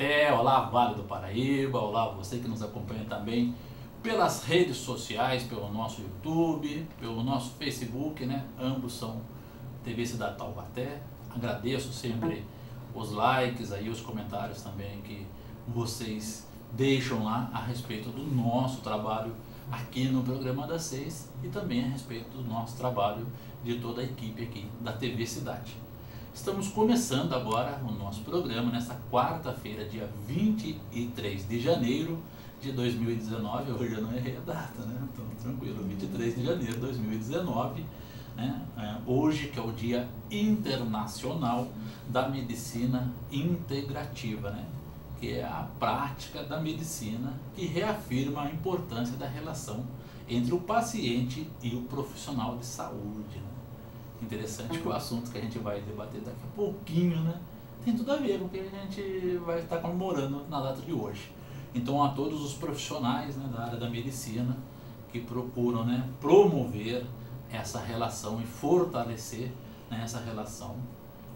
Taubaté, olá Vale do Paraíba, olá você que nos acompanha também pelas redes sociais, pelo nosso YouTube, pelo nosso Facebook, né? Ambos são TV Cidade Taubaté. Agradeço sempre os likes aí, os comentários também que vocês deixam lá a respeito do nosso trabalho aqui no programa das 6 e também a respeito do nosso trabalho de toda a equipe aqui da TV Cidade. Estamos começando agora o nosso programa nesta quarta-feira, dia 23 de janeiro de 2019. Hoje eu não errei a data, né? Então tranquilo, 23 de janeiro de 2019, né? Hoje que é o Dia Internacional da Medicina Integrativa, né? Que é a prática da medicina que reafirma a importância da relação entre o paciente e o profissional de saúde, né? Interessante que o assunto que a gente vai debater daqui a pouquinho, né, tem tudo a ver com o que a gente vai estar comemorando na data de hoje. Então, a todos os profissionais, né, da área da medicina que procuram, né, promover essa relação e fortalecer, né, essa relação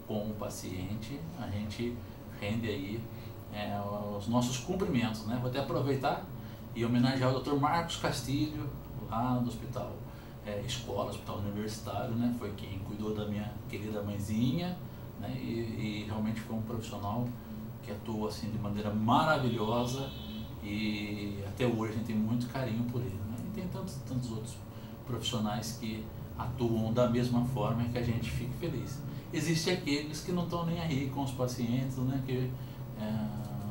com o paciente, a gente rende aí os nossos cumprimentos, né? Vou até aproveitar e homenagear o Dr. Marcos Castilho, lá do Hospital Hospital Universitário, né? Foi quem cuidou da minha querida mãezinha, né? E realmente foi um profissional que atuou assim de maneira maravilhosa e até hoje a gente tem muito carinho por ele, né? E tem tantos outros profissionais que atuam da mesma forma e que a gente fica feliz. Existem aqueles que não estão nem aí com os pacientes, né? Que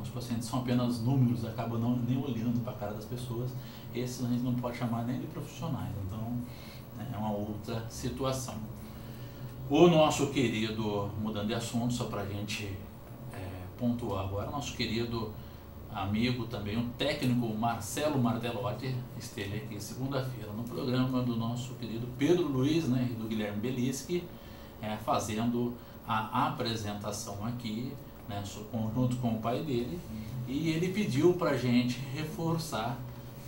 os pacientes são apenas números, acabam nem olhando para a cara das pessoas. Esses a gente não pode chamar nem de profissionais, então é uma outra situação. O nosso querido, mudando de assunto, só para a gente pontuar agora, nosso querido amigo também, o técnico Marcelo Martelotti, esteve aqui segunda-feira no programa do nosso querido Pedro Luiz, né, e do Guilherme Belischi, fazendo a apresentação aqui, né, junto com o pai dele, e ele pediu para a gente reforçar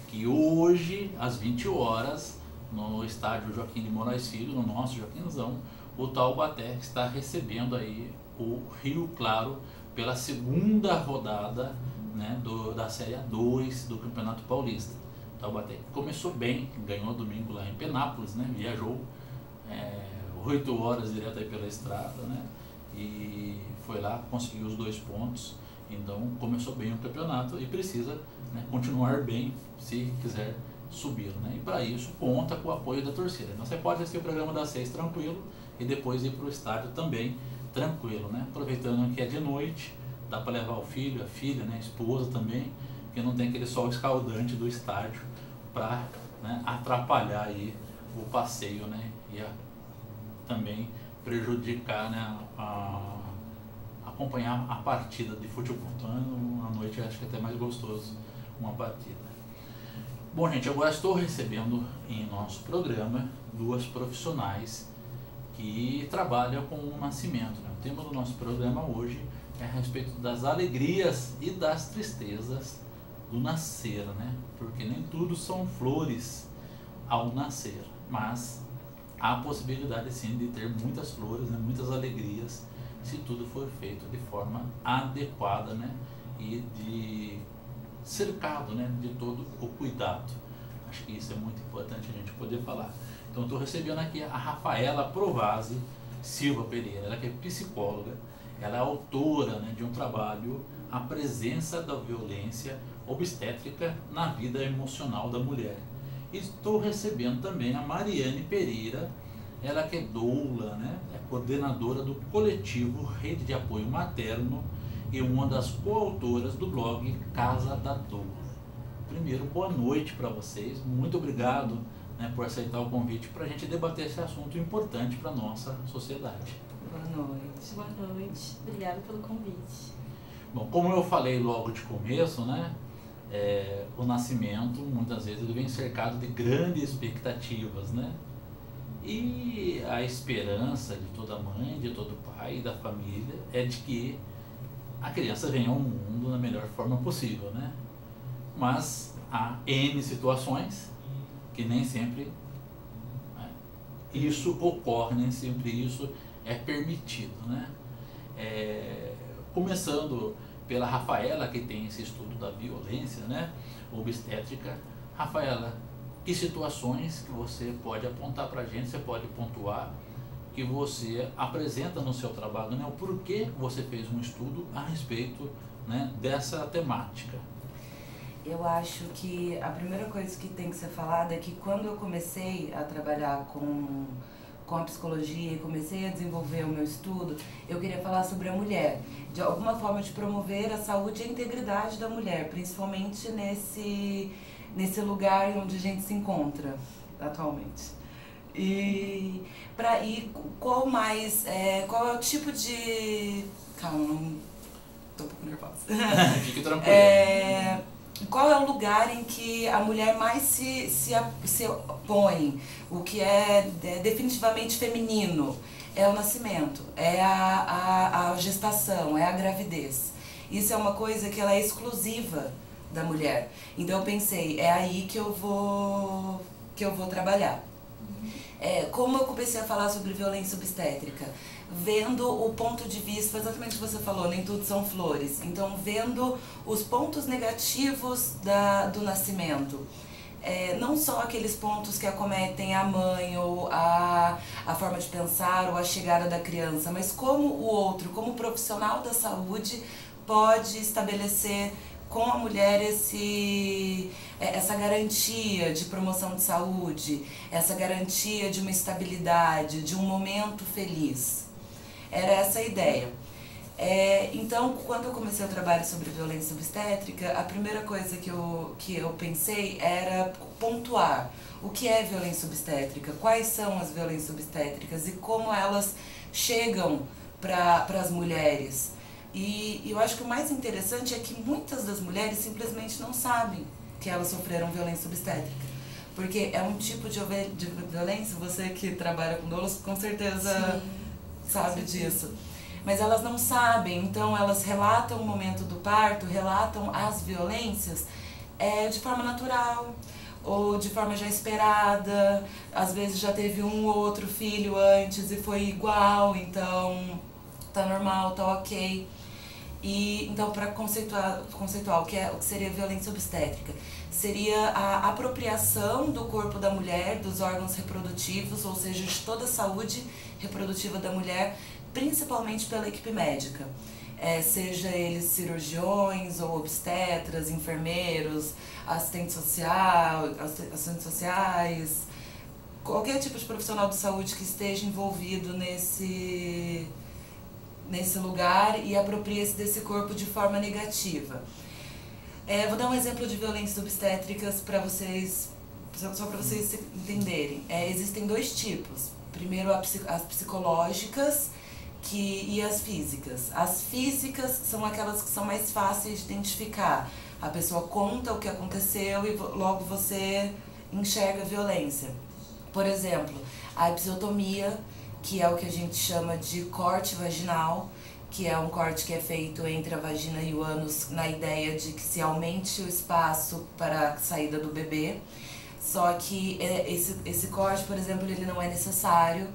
que hoje, às 20 horas, no estádio Joaquim de Moraes Filho, no nosso Joaquinzão, o Taubaté está recebendo aí o Rio Claro pela segunda rodada, né, da Série A2 do Campeonato Paulista. O Taubaté começou bem, ganhou domingo lá em Penápolis, né, viajou 8 horas direto aí pela estrada, né, e foi lá, conseguiu os 2 pontos. Então começou bem o campeonato e precisa, né, continuar bem se quiser subir, né? E para isso conta com o apoio da torcida. Então você pode assistir o programa das 6 tranquilo e depois ir para o estádio também tranquilo, né? Aproveitando que é de noite, dá para levar o filho, a filha, né, a esposa também, que não tem aquele sol escaldante do estádio para, né, atrapalhar aí o passeio, né? E também prejudicar, né, acompanhar a partida de futebol. Então à noite eu acho que é até mais gostoso uma partida. Bom, gente, agora estou recebendo em nosso programa 2 profissionais que trabalham com o nascimento, né? O tema do nosso programa hoje é a respeito das alegrias e das tristezas do nascer, né? Porque nem tudo são flores ao nascer, mas há a possibilidade sim de ter muitas flores, né? Muitas alegrias, se tudo for feito de forma adequada, né? E cercado, né, de todo o cuidado. Acho que isso é muito importante a gente poder falar. Então estou recebendo aqui a Rafaela Provasi Silva Pereira, ela que é psicóloga, ela é autora, né, de um trabalho, A Presença da Violência Obstétrica na Vida Emocional da Mulher. E estou recebendo também a Mariane Pereira, ela que é doula, né, é coordenadora do coletivo Rede de Apoio Materno e uma das coautoras do blog Casa da Doula. Primeiro, boa noite para vocês, muito obrigado, né, por aceitar o convite para a gente debater esse assunto importante para a nossa sociedade. Boa noite. Boa noite, obrigada pelo convite. Bom, como eu falei logo de começo, né, o nascimento muitas vezes ele vem cercado de grandes expectativas, né? E a esperança de toda mãe, de todo pai e da família é de que a criança venha ao mundo na melhor forma possível, né? Mas há N situações que nem sempre, né, isso ocorre, nem sempre isso é permitido, né? Começando pela Rafaela, que tem esse estudo da violência, né, obstétrica. Rafaela, que situações que você pode apontar para a gente, você pode pontuar, que você apresenta no seu trabalho, né, o porquê você fez um estudo a respeito, né, dessa temática? Eu acho que a primeira coisa que tem que ser falada é que quando eu comecei a trabalhar com a psicologia e comecei a desenvolver o meu estudo, eu queria falar sobre a mulher, de alguma forma de promover a saúde e a integridade da mulher, principalmente nesse lugar onde a gente se encontra atualmente. E qual é o tipo de... Calma, não tô um pouco nervosa. Fique tranquilo. Qual é o lugar em que a mulher mais se opõe? O que é definitivamente feminino? É o nascimento, é a gestação, é a gravidez. Isso é uma coisa que ela é exclusiva da mulher. Então eu pensei, é aí que eu vou trabalhar. Como eu comecei a falar sobre violência obstétrica? Vendo o ponto de vista, foi exatamente o que você falou, nem tudo são flores. Então, vendo os pontos negativos do nascimento. Não só aqueles pontos que acometem a mãe ou a forma de pensar ou a chegada da criança, mas como o outro, como profissional da saúde, pode estabelecer com a mulher essa garantia de promoção de saúde, essa garantia de uma estabilidade, de um momento feliz. Era essa a ideia. Então, quando eu comecei o trabalho sobre violência obstétrica, a primeira coisa que eu pensei era pontuar o que é violência obstétrica, quais são as violências obstétricas e como elas chegam para as mulheres. E eu acho que o mais interessante é que muitas das mulheres simplesmente não sabem que elas sofreram violência obstétrica. Porque é um tipo de violência, você que trabalha com dolo, com certeza sabe disso. Mas elas não sabem, então elas relatam o momento do parto, relatam as violências de forma natural, ou de forma já esperada. Às vezes já teve um ou outro filho antes e foi igual, então tá normal, tá ok. Então, para conceituar o que seria violência obstétrica, seria a apropriação do corpo da mulher, dos órgãos reprodutivos, ou seja, de toda a saúde reprodutiva da mulher, principalmente pela equipe médica. Seja eles cirurgiões ou obstetras, enfermeiros, assistentes sociais, qualquer tipo de profissional de saúde que esteja envolvido nesse lugar e apropria-se desse corpo de forma negativa. Vou dar um exemplo de violências obstétricas para vocês, só para vocês entenderem. Existem dois tipos. Primeiro, as psicológicas e as físicas. As físicas são aquelas que são mais fáceis de identificar. A pessoa conta o que aconteceu e logo você enxerga a violência. Por exemplo, a episiotomia, que é o que a gente chama de corte vaginal, que é um corte que é feito entre a vagina e o ânus na ideia de que se aumente o espaço para a saída do bebê. Só que esse corte, por exemplo, ele não é necessário.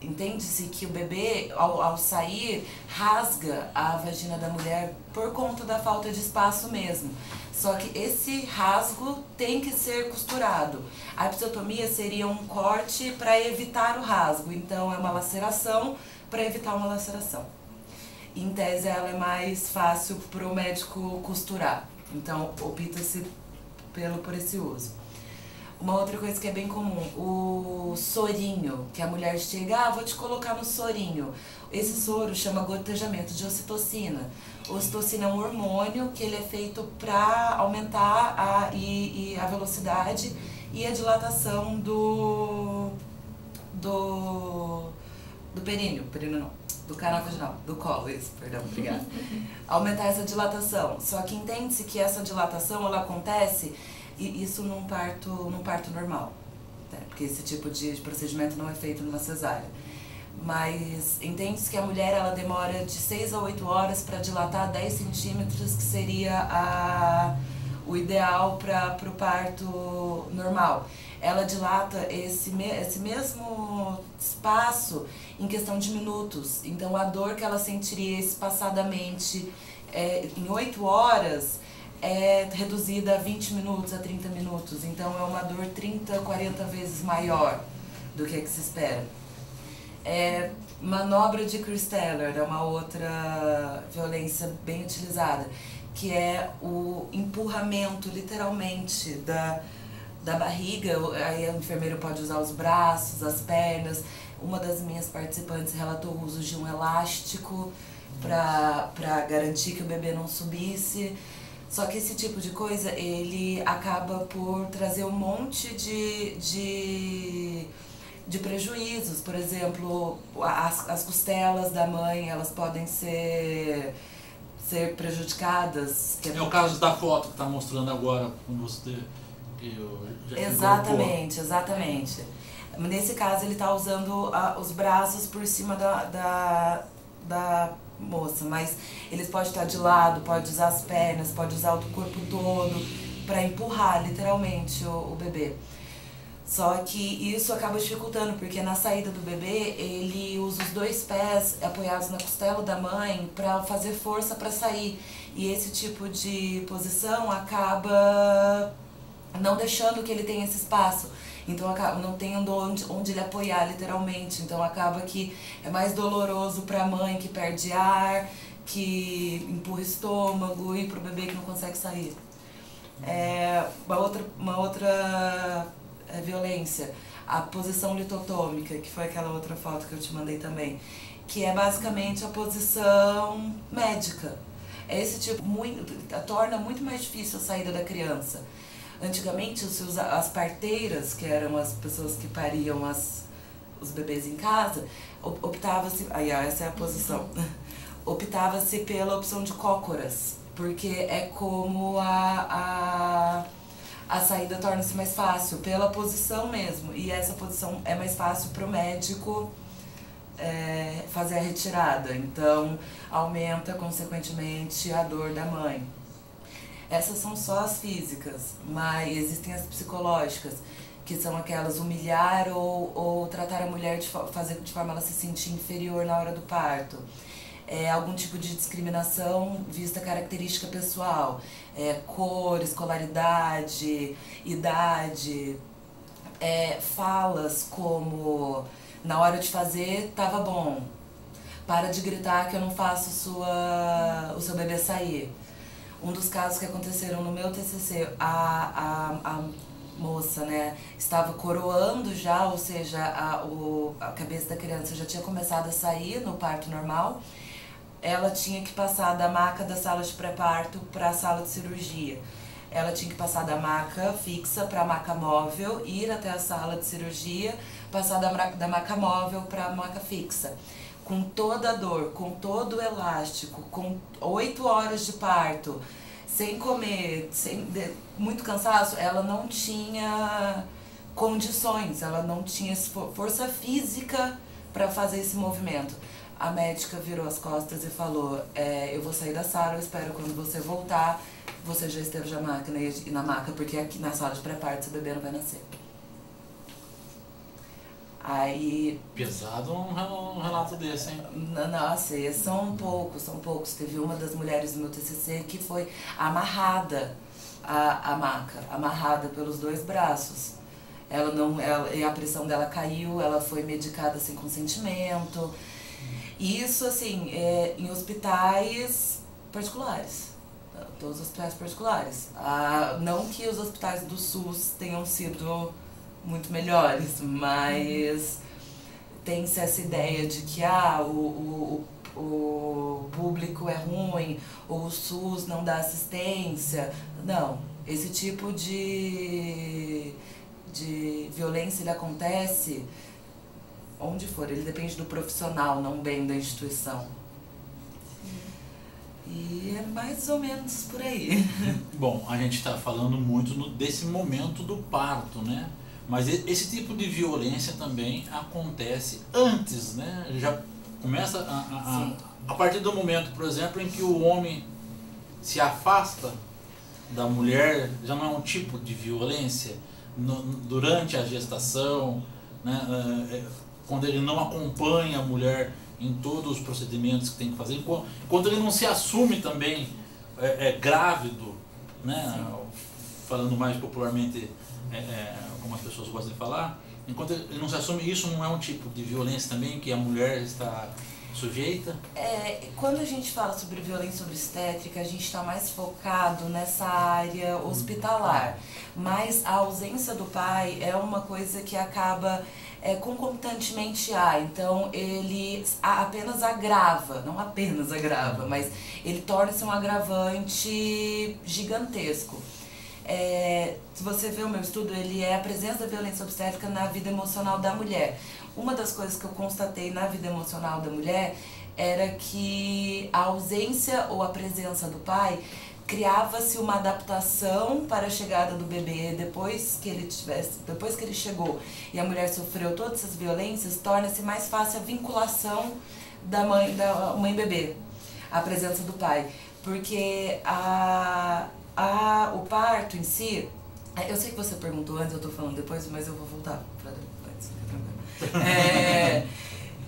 Entende-se que o bebê, ao sair, rasga a vagina da mulher por conta da falta de espaço mesmo. Só que esse rasgo tem que ser costurado. A episiotomia seria um corte para evitar o rasgo, então é uma laceração para evitar uma laceração. Em tese, ela é mais fácil para o médico costurar, então opta-se por esse uso. Uma outra coisa que é bem comum, o sorinho, que a mulher chega, vou te colocar no sorinho. Esse soro chama gotejamento de ocitocina. Ocitocina é um hormônio que ele é feito para aumentar a velocidade e a dilatação do períneo não, do canal vaginal, do colo, isso, perdão, obrigada. Aumentar essa dilatação. Só que entende-se que essa dilatação, ela acontece, e isso num parto normal, né? Porque esse tipo de procedimento não é feito numa cesárea. Mas entende-se que a mulher, ela demora de 6 a 8 horas para dilatar 10 centímetros, que seria o ideal para o parto normal. Ela dilata esse mesmo espaço em questão de minutos. Então a dor que ela sentiria espaçadamente em 8 horas é reduzida a 20 minutos, a 30 minutos. Então é uma dor 30, 40 vezes maior do que se espera. Manobra de Christeller é uma outra violência bem utilizada, que é o empurramento, literalmente, da barriga. Aí o enfermeiro pode usar os braços, as pernas. Uma das minhas participantes relatou o uso de um elástico para garantir que o bebê não subisse. Só que esse tipo de coisa, ele acaba por trazer um monte de prejuízos. Por exemplo, as costelas da mãe, elas podem ser prejudicadas. É o caso da foto que está mostrando agora com você. Exatamente. Nesse caso ele está usando os braços por cima da moça, mas eles podem estar de lado, pode usar as pernas, pode usar o corpo todo para empurrar literalmente o bebê. Só que isso acaba dificultando, porque na saída do bebê ele usa os 2 pés apoiados na costela da mãe para fazer força para sair. E esse tipo de posição acaba não deixando que ele tenha esse espaço. Então não tem onde ele apoiar literalmente. Então acaba que é mais doloroso para a mãe que perde ar, que empurra o estômago, e para o bebê que não consegue sair. Uma outra violência, a posição litotômica, que foi aquela outra foto que eu te mandei também, que é basicamente a posição médica. Esse tipo torna muito mais difícil a saída da criança. Antigamente, as parteiras, que eram as pessoas que pariam os bebês em casa, optava-se... essa é a posição. Optava-se pela opção de cócoras, porque é como a saída torna-se mais fácil, pela posição mesmo. E essa posição é mais fácil para o médico fazer a retirada. Então, aumenta, consequentemente, a dor da mãe. Essas são só as físicas, mas existem as psicológicas, que são aquelas humilhar ou tratar a mulher fazer de forma ela se sentir inferior na hora do parto. Algum tipo de discriminação vista característica pessoal, cor, escolaridade, idade, falas como na hora de fazer tava bom, para de gritar que eu não faço o seu bebê sair. Um dos casos que aconteceram no meu TCC, a moça, né, estava coroando já, ou seja, a cabeça da criança já tinha começado a sair no parto normal. Ela tinha que passar da maca da sala de pré-parto para a sala de cirurgia. Ela tinha que passar da maca fixa para a maca móvel, ir até a sala de cirurgia, passar da maca móvel para a maca fixa. Com toda a dor, com todo o elástico, com 8 horas de parto, sem comer, muito cansaço, ela não tinha condições, ela não tinha força física para fazer esse movimento. A médica virou as costas e falou, eu vou sair da sala, eu espero quando você voltar, você já esteja na maca, porque aqui na sala de pré-parto seu bebê não vai nascer. Aí... Pesado um relato desse, hein? Nossa, são poucos. Teve uma das mulheres do meu TCC que foi amarrada à maca, amarrada pelos 2 braços. E a pressão dela caiu, ela foi medicada sem consentimento. Isso, assim, em hospitais particulares. Todos os hospitais particulares. Não que os hospitais do SUS tenham sido muito melhores, mas tem-se essa ideia de que o público é ruim, ou o SUS não dá assistência. Não, esse tipo de violência ele acontece onde for, ele depende do profissional, não bem da instituição. E é mais ou menos por aí. Bom, a gente está falando muito desse momento do parto, né? Mas esse tipo de violência também acontece antes, né? Já começa a partir do momento, por exemplo, em que o homem se afasta da mulher já não é um tipo de violência durante a gestação, né? Quando ele não acompanha a mulher em todos os procedimentos que tem que fazer, quando ele não se assume também grávido, né? Falando mais popularmente, como as pessoas gostam de falar, enquanto ele não se assume, isso não é um tipo de violência também que a mulher está sujeita? Quando a gente fala sobre violência obstétrica, a gente está mais focado nessa área hospitalar, mas a ausência do pai é uma coisa que acaba concomitantemente então ele apenas agrava, não apenas agrava, mas ele torna-se um agravante gigantesco. Se você vê o meu estudo, ele é a presença da violência obstétrica na vida emocional da mulher. Uma das coisas que eu constatei na vida emocional da mulher era que a ausência ou a presença do pai criava-se uma adaptação para a chegada do bebê depois que ele chegou e a mulher sofreu todas essas violências, torna-se mais fácil a vinculação da mãe bebê, a presença do pai, porque o parto em si, eu sei que você perguntou antes, eu tô falando depois, mas eu vou voltar para depois,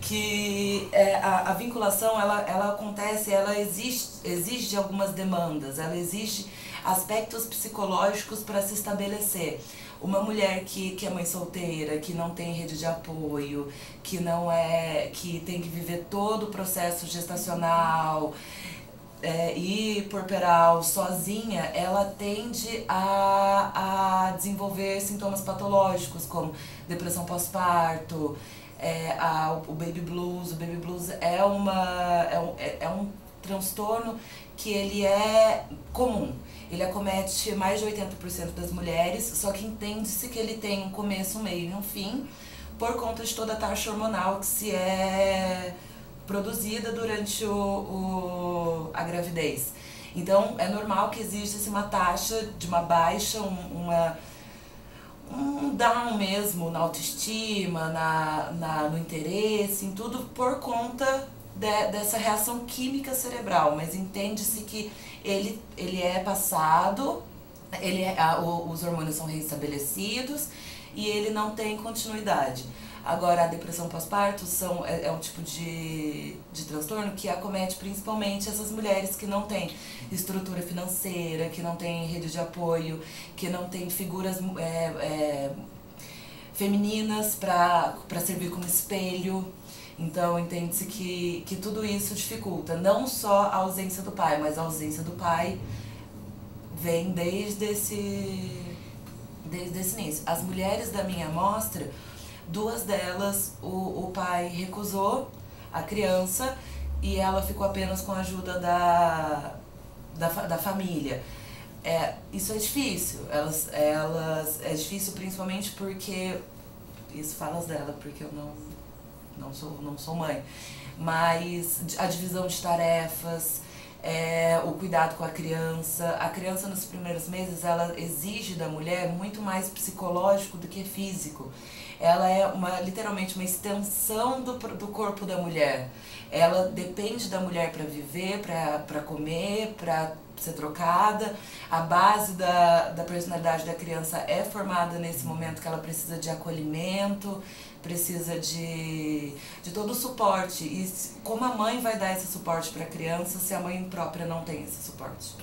que a vinculação ela acontece, ela exige algumas demandas, ela exige aspectos psicológicos para se estabelecer. Uma mulher que é mãe solteira, que não tem rede de apoio, que tem que viver todo o processo gestacional e puerperal sozinha, ela tende a desenvolver sintomas patológicos como depressão pós-parto, o baby blues. O baby blues é um transtorno que ele é comum. Ele acomete mais de 80% das mulheres, só que entende-se que ele tem um começo, um meio e um fim, por conta de toda a taxa hormonal que se produzida durante a gravidez. Então, é normal que exista uma taxa de uma baixa, um down mesmo na autoestima, no interesse, em tudo por conta dessa reação química cerebral, mas entende-se que ele é passado, os hormônios são reestabelecidos e ele não tem continuidade. Agora, a depressão pós-parto é um tipo de transtorno que acomete principalmente essas mulheres que não têm estrutura financeira, que não têm rede de apoio, que não têm figuras femininas para servir como espelho. Então, entende-se que tudo isso dificulta, não só a ausência do pai, mas a ausência do pai vem desde esse início. As mulheres da minha amostra, 2 delas, o pai recusou a criança e ela ficou apenas com a ajuda da família. Isso é difícil, é difícil principalmente porque, isso falas dela, porque eu não sou mãe, mas a divisão de tarefas, o cuidado com a criança nos primeiros meses, ela exige da mulher muito mais psicológico do que físico. Ela é literalmente uma extensão do corpo da mulher. Ela depende da mulher para viver, para comer, para ser trocada. A base da personalidade da criança é formada nesse momento que ela precisa de acolhimento, precisa de todo o suporte. E como a mãe vai dar esse suporte para a criança se a mãe própria não tem esse suporte?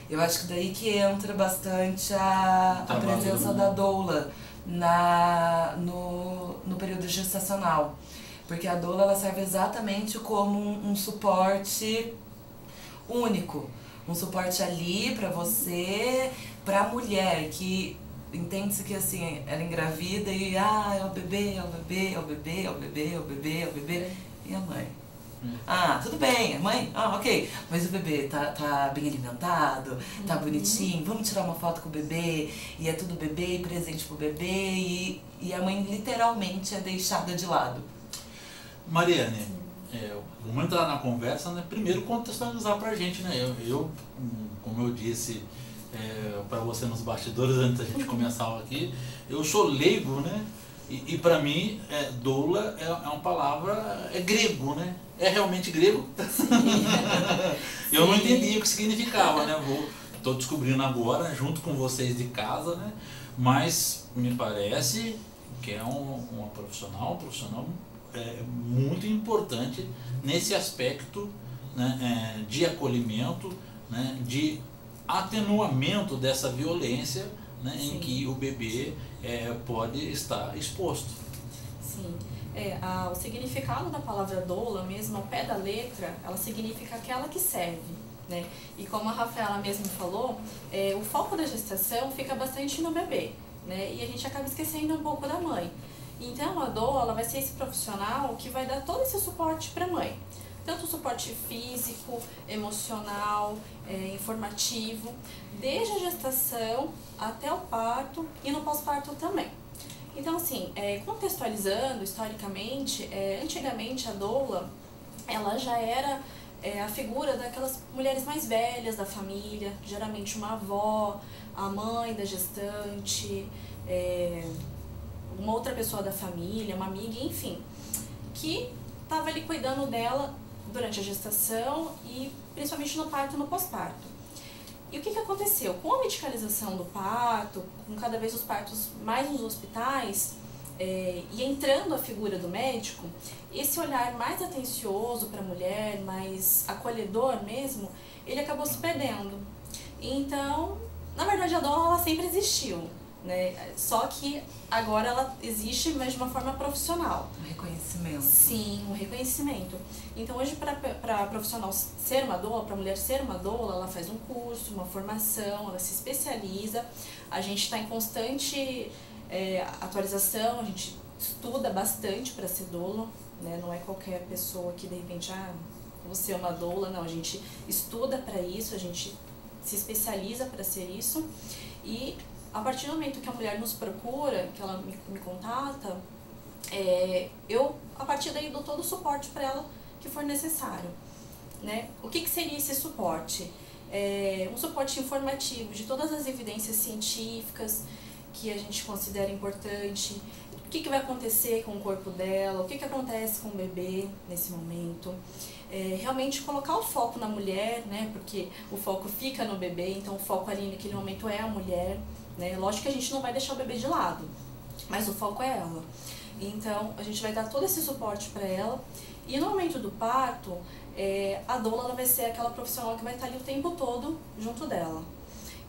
Eu acho que daí que entra bastante a presença da doula no período gestacional, porque a doula ela serve exatamente como um suporte único, um suporte ali para você, para a mulher que entende-se que assim, ela engravida e é o bebê, e a mãe? Tudo bem, a mãe? Ok, mas o bebê tá bem alimentado, tá bonitinho, vamos tirar uma foto com o bebê, e é tudo bebê, presente pro bebê, e a mãe literalmente é deixada de lado. Mariane, vamos entrar na conversa, né? Primeiro contextualizar pra gente, né? Eu como eu disse para você nos bastidores antes da gente começar aqui, eu sou leigo, né? E para mim, doula é uma palavra, grego, né? É realmente grego? Eu não entendi o que significava, né? Estou descobrindo agora, junto com vocês de casa, né? Mas me parece que é uma profissional, muito importante nesse aspecto, né, de acolhimento, né, de atenuamento dessa violência, né, em que o bebê pode estar exposto. Sim. O significado da palavra doula, mesmo ao pé da letra, ela significa aquela que serve, né? E como a Rafaela mesmo falou, o foco da gestação fica bastante no bebê, né? E a gente acaba esquecendo um pouco da mãe. Então a doula, ela vai ser esse profissional que vai dar todo esse suporte para a mãe. Tanto o suporte físico, emocional, informativo, desde a gestação até o parto e no pós-parto também. Então, assim, contextualizando historicamente, antigamente a doula, ela já era a figura daquelas mulheres mais velhas da família, geralmente uma avó, a mãe da gestante, uma outra pessoa da família, uma amiga, enfim, que estava ali cuidando dela durante a gestação e principalmente no parto e no pós-parto. E o que aconteceu? Com a medicalização do parto, com cada vez os partos mais nos hospitais, e entrando a figura do médico, esse olhar mais atencioso para a mulher, mais acolhedor mesmo, ele acabou se perdendo. Então, na verdade, a doula ela sempre existiu, né? Só que agora ela existe, mas de uma forma profissional. Um reconhecimento. Sim, um reconhecimento. Então hoje para profissional ser uma doula, para mulher ser uma doula, ela faz um curso, uma formação, ela se especializa. A gente está em constante atualização, a gente estuda bastante para ser doula, né? Não é qualquer pessoa que de repente, você é uma doula, não, a gente estuda para isso, a gente se especializa para ser isso. E a partir do momento que a mulher nos procura, que ela me contata, eu, a partir daí, dou todo o suporte para ela que for necessário, né? O que seria esse suporte? Um suporte informativo de todas as evidências científicas que a gente considera importante, o que vai acontecer com o corpo dela, o que acontece com o bebê nesse momento. Realmente colocar o foco na mulher, né? Porque o foco fica no bebê, então o foco ali naquele momento é a mulher, né? Lógico que a gente não vai deixar o bebê de lado, mas o foco é ela. Então a gente vai dar todo esse suporte para ela. E no momento do parto, a doula ela vai ser aquela profissional que vai estar ali o tempo todo junto dela.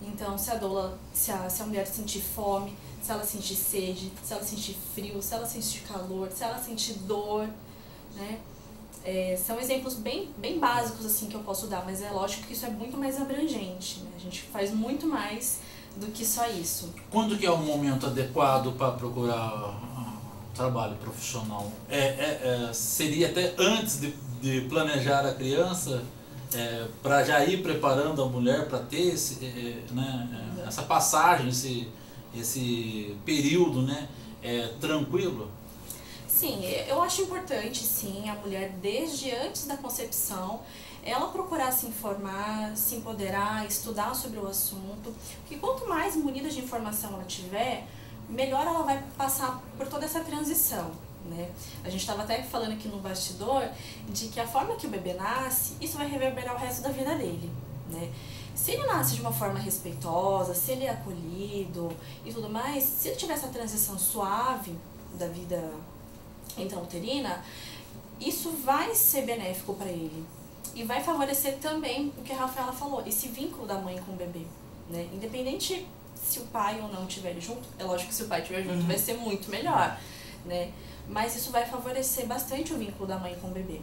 Então se a mulher sentir fome, se ela sentir sede, se ela sentir frio, se ela sentir calor, se ela sentir dor, né? São exemplos bem básicos assim que eu posso dar, mas é lógico que isso é muito mais abrangente, né? A gente faz muito mais do que só isso. Quando que é o momento adequado para procurar trabalho profissional? Seria até antes de planejar a criança, para já ir preparando a mulher para ter essa passagem, esse período, né, tranquilo? Sim, eu acho importante, sim, a mulher, desde antes da concepção, ela procurar se informar, se empoderar, estudar sobre o assunto, porque quanto mais munida de informação ela tiver, melhor ela vai passar por toda essa transição, né? A gente estava até falando aqui no bastidor de que a forma que o bebê nasce, isso vai reverberar o resto da vida dele, né? Se ele nasce de uma forma respeitosa, se ele é acolhido e tudo mais, se ele tiver essa transição suave da vida intrauterina, isso vai ser benéfico para ele. E vai favorecer também o que a Rafaela falou, esse vínculo da mãe com o bebê, né? Independente se o pai ou não estiver junto, é lógico que se o pai estiver junto vai ser muito melhor, né? Mas isso vai favorecer bastante o vínculo da mãe com o bebê.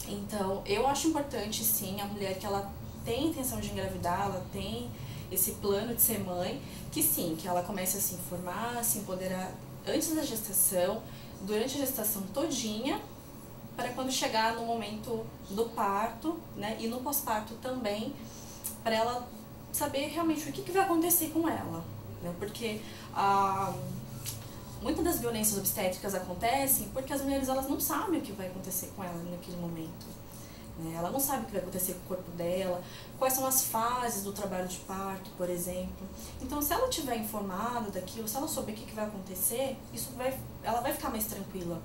Então, eu acho importante, sim, a mulher que ela tem intenção de engravidar, ela tem esse plano de ser mãe, que sim, que ela comece a se informar, se empoderar antes da gestação, durante a gestação todinha, para quando chegar no momento do parto, né, e no pós-parto também, para ela saber realmente o que vai acontecer com ela, né, porque muitas das violências obstétricas acontecem porque as mulheres elas não sabem o que vai acontecer com ela naquele momento, né, ela não sabe o que vai acontecer com o corpo dela, quais são as fases do trabalho de parto, por exemplo. Então, se ela estiver informada daquilo, se ela souber o que vai acontecer, ela vai ficar mais tranquila.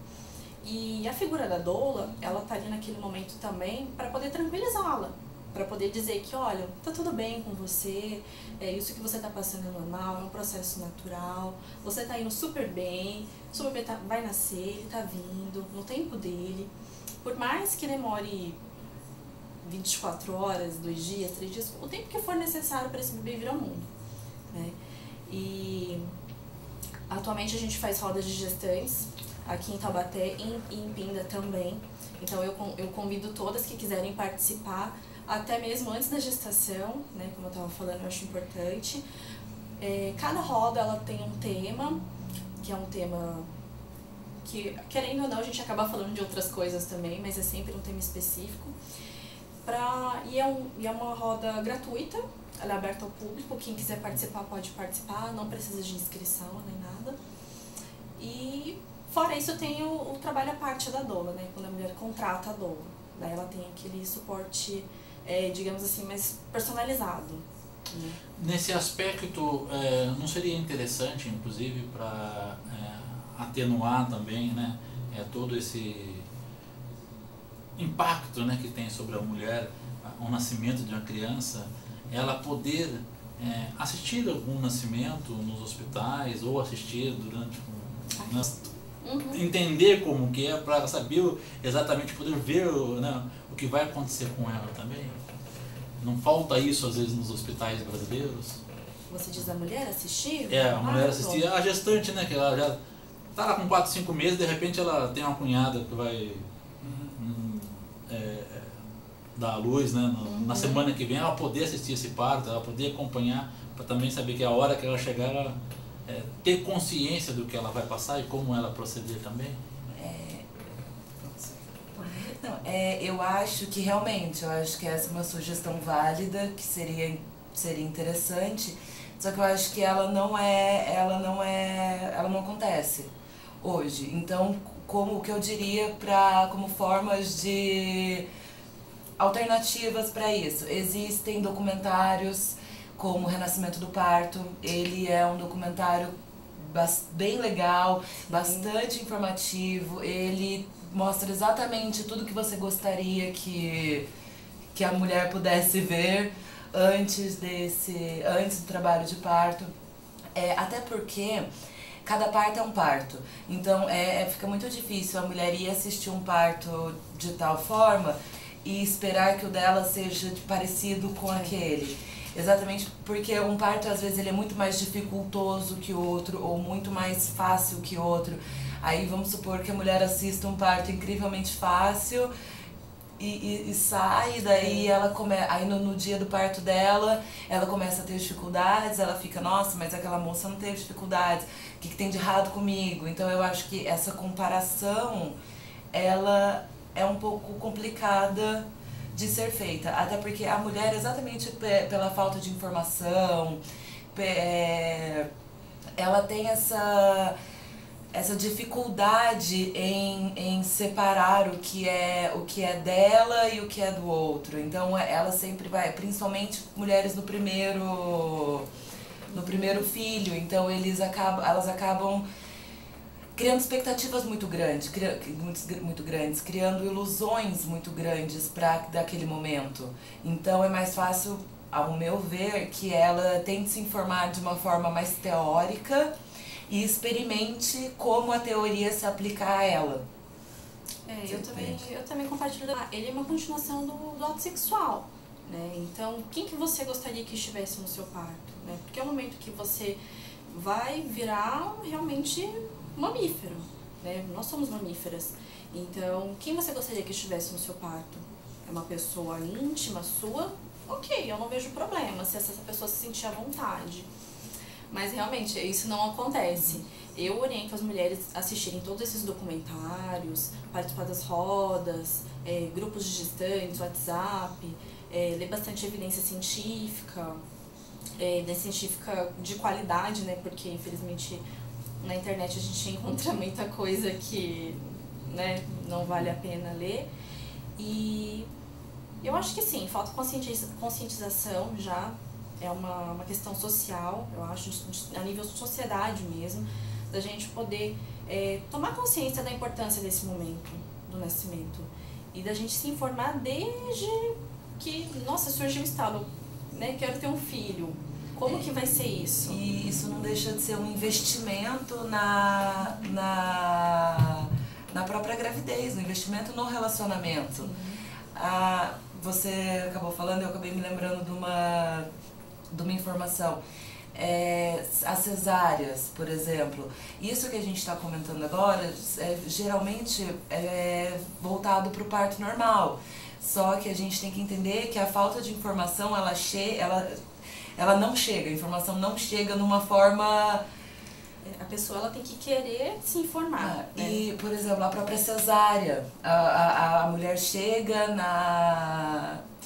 E a figura da doula, ela tá ali naquele momento também para poder tranquilizá-la, para poder dizer que, olha, tá tudo bem com você, isso que você tá passando é normal, é um processo natural, você tá indo super bem, seu bebê vai nascer, ele tá vindo, no tempo dele. Por mais que demore 24 horas, 2 dias, 3 dias, o tempo que for necessário para esse bebê vir ao mundo, né? E atualmente a gente faz rodas de gestantes aqui em Taubaté e em Pinda também. Então eu convido todas que quiserem participar, até mesmo antes da gestação, né? Como eu estava falando, eu acho importante. Cada roda ela tem um tema, que é um tema que, querendo ou não, a gente acaba falando de outras coisas também, mas é sempre um tema específico. E é uma roda gratuita, ela é aberta ao público, quem quiser participar pode participar, não precisa de inscrição nem nada. E fora isso tem o trabalho à parte da doula, né? Quando a mulher contrata a doula, daí ela tem aquele suporte, digamos assim, mais personalizado, né? Nesse aspecto, não seria interessante, inclusive, para atenuar também, né, todo esse impacto, né, que tem sobre a mulher o nascimento de uma criança, ela poder assistir algum nascimento nos hospitais ou assistir durante entender como que é, para saber exatamente, poder ver, né, o que vai acontecer com ela também. Não falta isso às vezes nos hospitais brasileiros? Você diz a mulher assistir? A mulher assistir, a gestante, né, que ela já tá lá com 4, 5 meses, de repente ela tem uma cunhada que vai dar à luz, né, na semana que vem, ela poder assistir esse parto, ela poder acompanhar, para também saber que a hora que ela chegar, ela ter consciência do que ela vai passar e como ela proceder também. Não, eu acho que realmente, essa é uma sugestão válida, que seria interessante, só que eu acho que ela não acontece hoje. Então, como o que eu diria como formas de alternativas para isso? Existem documentários como Renascimento do Parto, ele é um documentário bem legal, bastante informativo, ele mostra exatamente tudo que você gostaria que a mulher pudesse ver antes do trabalho de parto. Até porque cada parto é um parto, então fica muito difícil a mulher ir assistir um parto de tal forma e esperar que o dela seja parecido com aquele. Exatamente porque um parto, às vezes, ele é muito mais dificultoso que o outro, ou muito mais fácil que o outro. Aí vamos supor que a mulher assista um parto incrivelmente fácil e sai, daí aí no dia do parto dela, ela começa a ter dificuldades, ela fica, nossa, mas aquela moça não teve dificuldades, o que tem de errado comigo? Então eu acho que essa comparação, ela é um pouco complicada de ser feita, até porque a mulher, exatamente pela falta de informação, ela tem essa dificuldade em separar o que é dela e o que é do outro. Então ela sempre vai, principalmente mulheres no primeiro filho, então elas acabam criando expectativas muito grandes, criando ilusões muito grandes daquele momento. Então é mais fácil, ao meu ver, que ela tente se informar de uma forma mais teórica e experimente como a teoria se aplicar a ela. Eu também compartilho. Ele é uma continuação do ato sexual, né? Então, quem que você gostaria que estivesse no seu parto, né? Porque é o momento que você vai virar realmente mamífero, né? Nós somos mamíferas. Então, quem você gostaria que estivesse no seu parto? É uma pessoa íntima sua? Ok, eu não vejo problema se essa pessoa se sentir à vontade. Mas realmente isso não acontece. Eu oriento as mulheres a assistirem todos esses documentários, participar das rodas, grupos de gestantes, WhatsApp, ler bastante evidência científica, científica de qualidade, né? Porque infelizmente na internet a gente encontra muita coisa que, né, não vale a pena ler. E eu acho que sim, falta conscientização já. É uma questão social, eu acho, a nível de sociedade mesmo, da gente poder tomar consciência da importância desse momento do nascimento e da gente se informar desde que, nossa, surgiu um estalo, né, quero ter um filho. Como que vai ser isso? E isso não deixa de ser um investimento na própria gravidez, um investimento no relacionamento. Você acabou falando, eu acabei me lembrando de uma informação. As cesáreas, por exemplo, isso que a gente está comentando agora, geralmente é voltado para o parto normal. Só que a gente tem que entender que a falta de informação, ela não chega, a informação não chega numa forma... A pessoa ela tem que querer se informar. Né? E, por exemplo, a própria cesárea, a mulher chega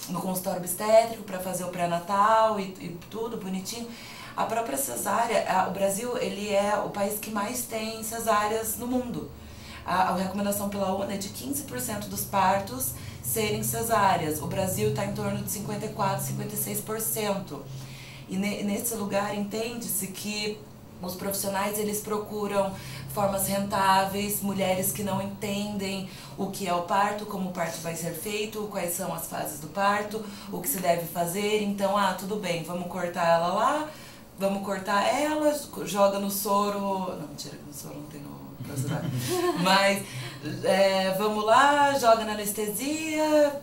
no consultório obstétrico para fazer o pré-natal e tudo bonitinho. A própria cesárea, o Brasil, ele é o país que mais tem cesáreas no mundo. A recomendação pela ONU é de 15% dos partos serem cesáreas. O Brasil está em torno de 54%, 56%. E nesse lugar entende-se que os profissionais, eles procuram formas rentáveis, mulheres que não entendem o que é o parto, como o parto vai ser feito, quais são as fases do parto, o que se deve fazer. Então, tudo bem, vamos cortar ela lá, vamos cortar ela, joga no soro... Não, mentira, no soro não tem no cesárea. Mas, vamos lá, joga na anestesia,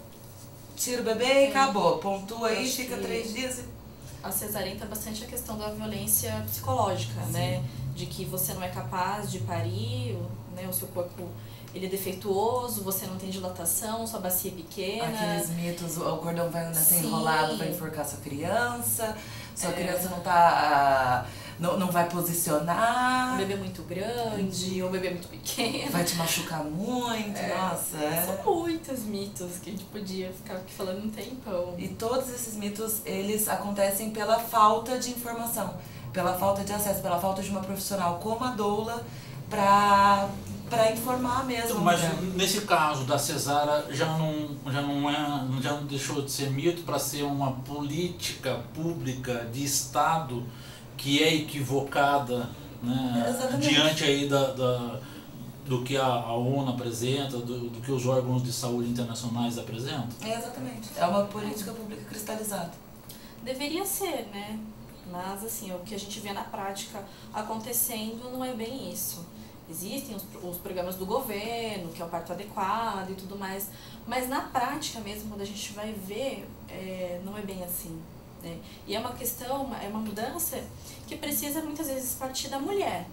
tira o bebê e acabou. Pontua aí, fica 3 dias e... A cesariana bastante a questão da violência psicológica, sim, né? De que você não é capaz de parir, né? O seu corpo ele é defeituoso, você não tem dilatação, sua bacia é pequena. Aqueles mitos, o cordão vai nascer enrolado, vai enforcar sua criança criança não vai posicionar. O bebê é muito grande, ou o bebê é muito pequeno. Vai te machucar muito, nossa. São muitos mitos que a gente podia ficar aqui falando um tempão. E todos esses mitos, eles acontecem pela falta de informação, pela falta de acesso, pela falta de uma profissional como a doula para informar mesmo. Mas nesse caso da cesárea já não deixou de ser mito para ser uma política pública de Estado que é equivocada, né, diante aí do que a ONU apresenta, do que os órgãos de saúde internacionais apresentam? Exatamente. É uma política pública cristalizada. Deveria ser, né? Mas assim, o que a gente vê na prática acontecendo não é bem isso. Existem os programas do governo, que é o parto adequado e tudo mais, mas na prática mesmo, quando a gente vai ver, não é bem assim. Né? E é uma questão, é uma mudança que precisa muitas vezes partir da mulher,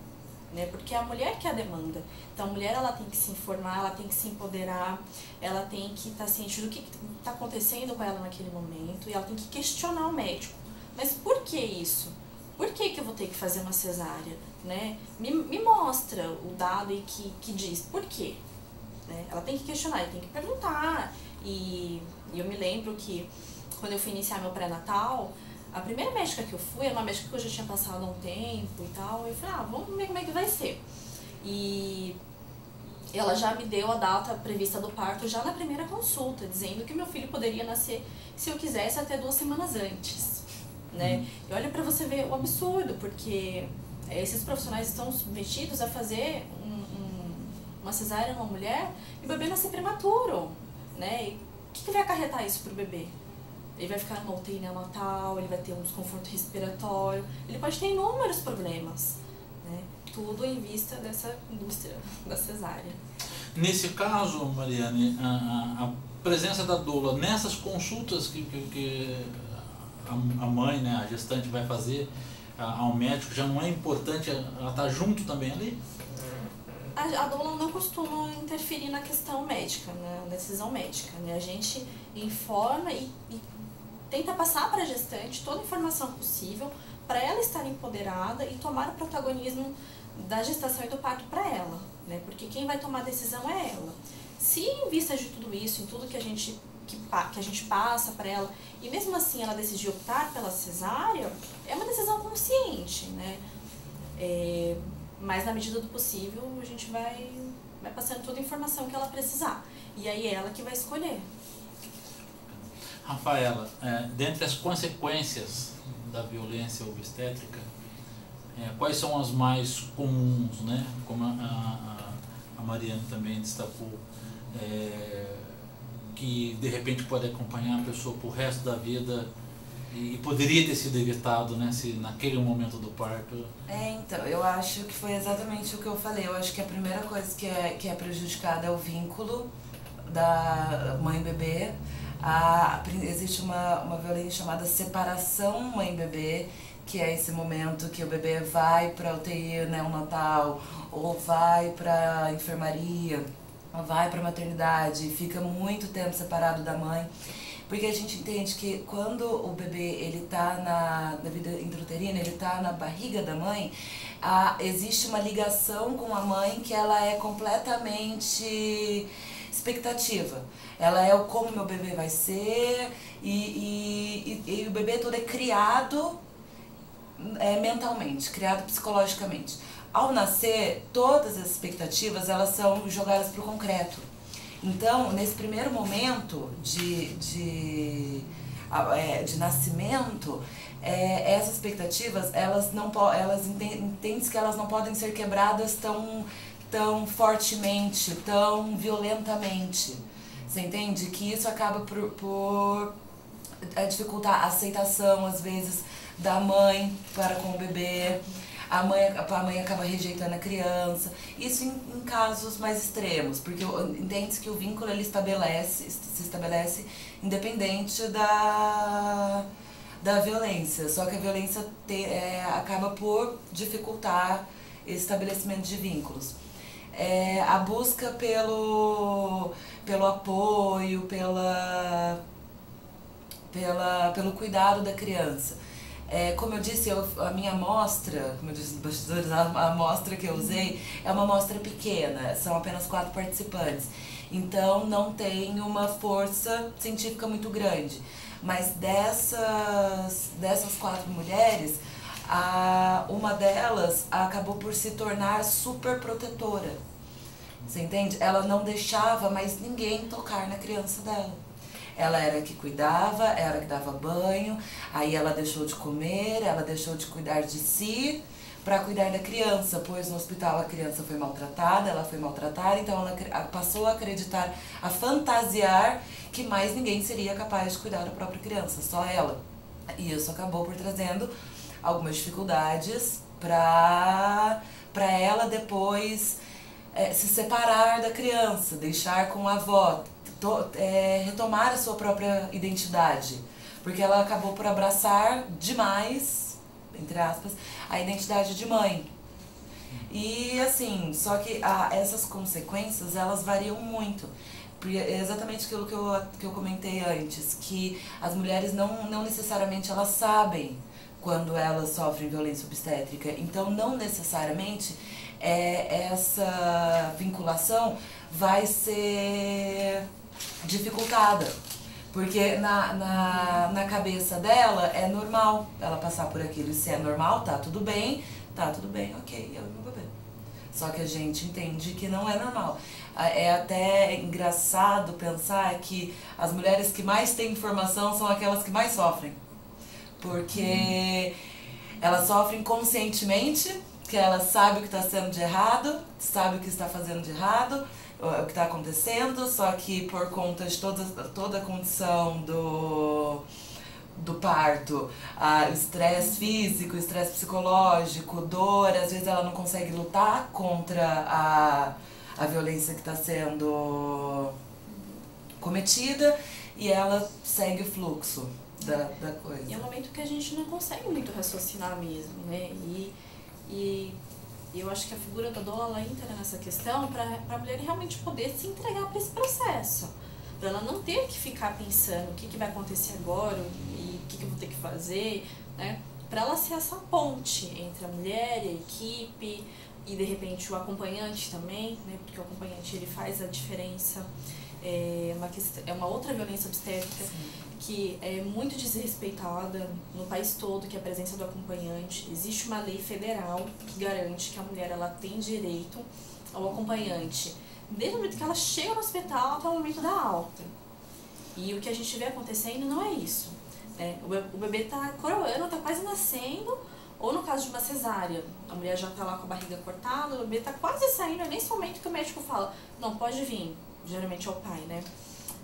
né? Porque é a mulher que a demanda. Então a mulher ela tem que se informar, ela tem que se empoderar, ela tem que estar ciente do que está acontecendo com ela naquele momento e ela tem que questionar o médico. Mas por que isso? Por que eu vou ter que fazer uma cesárea? Né? Me mostra o dado que diz por quê. Né? Ela tem que questionar, tem que perguntar. E eu me lembro que quando eu fui iniciar meu pré-natal, a primeira médica que eu fui era uma médica que eu já tinha passado há um tempo e tal. Eu falei, vamos ver como é que vai ser. E ela já me deu a data prevista do parto já na primeira consulta, dizendo que meu filho poderia nascer, se eu quisesse, até 2 semanas antes. Né? E olha pra você ver o absurdo, porque esses profissionais estão submetidos a fazer uma cesárea numa mulher e o bebê nascer prematuro, né? E o que vai acarretar isso pro bebê? Ele vai ficar numa UTI neonatal, ele vai ter um desconforto respiratório, ele pode ter inúmeros problemas, né? Tudo em vista dessa indústria da cesárea. Nesse caso, Mariane, a presença da doula nessas consultas que a mãe, né, a gestante vai fazer ao médico, já não é importante ela estar junto também ali? A doula não costuma interferir na questão médica, na decisão médica. Né? A gente informa e tenta passar para a gestante toda a informação possível para ela estar empoderada e tomar o protagonismo da gestação e do parto para ela. Né? Porque quem vai tomar a decisão é ela. Se em vista de tudo isso, em tudo que a gente passa para ela, e mesmo assim ela decidir optar pela cesárea, é uma decisão consciente, né? Mas na medida do possível a gente vai passando toda a informação que ela precisar, e aí é ela que vai escolher. Rafaela, dentre as consequências da violência obstétrica, quais são as mais comuns, né? Como a Mariane também destacou, que de repente pode acompanhar a pessoa pro resto da vida e poderia ter sido evitado, né, se naquele momento do parto? Então, eu acho que foi exatamente o que eu falei. Eu acho que a primeira coisa que é prejudicada é o vínculo da mãe e bebê. Existe uma violência chamada separação mãe-bebê, que é esse momento que o bebê vai para UTI neonatal, ou vai para enfermaria, ou vai para maternidade, e fica muito tempo separado da mãe. Porque a gente entende que quando o bebê ele tá na vida intrauterina, ele tá na barriga da mãe, existe uma ligação com a mãe que ela é completamente expectativa. Ela é o como meu bebê vai ser e o bebê todo é criado mentalmente, criado psicologicamente. Ao nascer, todas as expectativas elas são jogadas para o concreto. Então, nesse primeiro momento de nascimento, essas expectativas, elas entendem que elas não podem ser quebradas tão fortemente, tão violentamente. Você entende? Que isso acaba por dificultar a aceitação, às vezes, da mãe para com o bebê. A mãe acaba rejeitando a criança. Isso em casos mais extremos, porque entende-se que o vínculo ele se estabelece independente da violência. Só que a violência acaba por dificultar esse estabelecimento de vínculos. A busca pelo apoio, pelo cuidado da criança. Como eu disse, a minha amostra, como eu disse nos bastidores, a amostra que eu usei é uma amostra pequena, são apenas 4 participantes. Então não tem uma força científica muito grande. Mas dessas 4 mulheres, uma delas acabou por se tornar super protetora. Você entende? Ela não deixava mais ninguém tocar na criança dela. Ela era a que cuidava, era a que dava banho, aí ela deixou de comer, ela deixou de cuidar de si para cuidar da criança, pois no hospital a criança foi maltratada, ela foi maltratada, então ela passou a acreditar, a fantasiar que mais ninguém seria capaz de cuidar da própria criança, só ela. E isso acabou por trazendo algumas dificuldades para ela depois se separar da criança, deixar com a avó, retomar a sua própria identidade, porque ela acabou por abraçar demais, entre aspas, a identidade de mãe. E assim, só que essas consequências, elas variam muito. É exatamente aquilo que eu comentei antes, que as mulheres não necessariamente elas sabem quando elas sofrem violência obstétrica, então não necessariamente essa vinculação vai ser dificultada, porque na cabeça dela é normal ela passar por aquilo, e se é normal, tá tudo bem, ok, eu e meu bebê. Só que a gente entende que não é normal. É até engraçado pensar que as mulheres que mais têm informação são aquelas que mais sofrem, porque elas sofrem conscientemente, que elas sabem o que está sendo de errado, sabem o que está fazendo de errado, o que está acontecendo, só que por conta de toda a condição do parto, estresse físico, estresse psicológico, dor, às vezes ela não consegue lutar contra a violência que está sendo cometida e ela segue o fluxo da coisa. E é um momento que a gente não consegue muito raciocinar mesmo, né? E eu acho que a figura da doula ela entra nessa questão para a mulher realmente poder se entregar para esse processo. Para ela não ter que ficar pensando o que vai acontecer agora e o que eu vou ter que fazer, né? Para ela ser essa ponte entre a mulher e a equipe e de repente o acompanhante também, né? Porque o acompanhante ele faz a diferença. É uma outra violência obstétrica. Sim. Que é muito desrespeitada no país todo, que é a presença do acompanhante. Existe uma lei federal que garante que a mulher ela tem direito ao acompanhante desde o momento que ela chega no hospital até o momento da alta. E o que a gente vê acontecendo não é isso. O bebê está coroando, está quase nascendo, ou no caso de uma cesárea, a mulher já está lá com a barriga cortada, o bebê está quase saindo, é nesse momento que o médico fala, não, pode vir, geralmente é o pai, né?